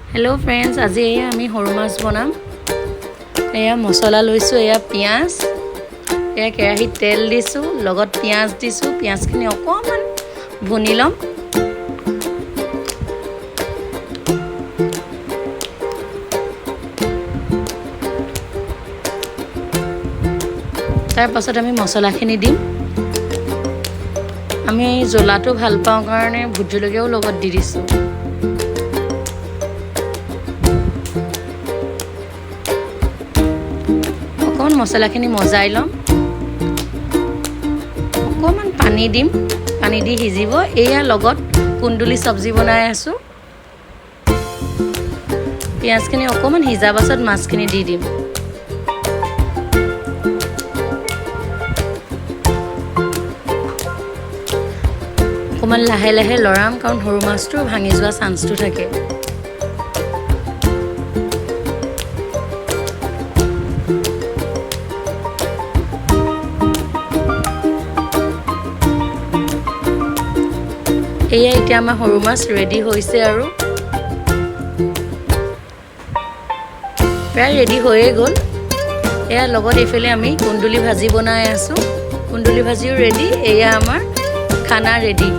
hello friends आज आमी सरू माछ बनाम एया मसला लैसो एया पियाज एया केराहीत तेल दिसो लगत पियाज दिसो पियाजखिनि अकमान भुनि लम तार पाছত आमी मसलाखिनि दिम आमी জ্বলাটো ভাল পাওঁ কাৰণে ভোট জলকীয়াও লগত দি দিছো অকমান মছলাখিনি মজাই লম অকমান পানী দিম পানী দি হিজিব এয়া লগত কুন্দুলি সবজি বনাই আছো পিয়াজখিনি অকমান হিজা পাছত মাছখিনি দি দিম অকমান লাহে লাহে লৰাম কাৰণ সৰু মাছটো ভাঙি যোৱা চান্সটো থাকে এয়া এতিয়া আমাৰ সৰু মাছ ৰেডি হৈছে আৰু প্ৰায় ৰেডি হৈয়ে গ'ল এয়া লগত এফালে আমি কুন্দুলি ভাজি বনাই আছো কুন্দুলি ভাজিও ৰেডি এয়া আমাৰ খানা ৰেডি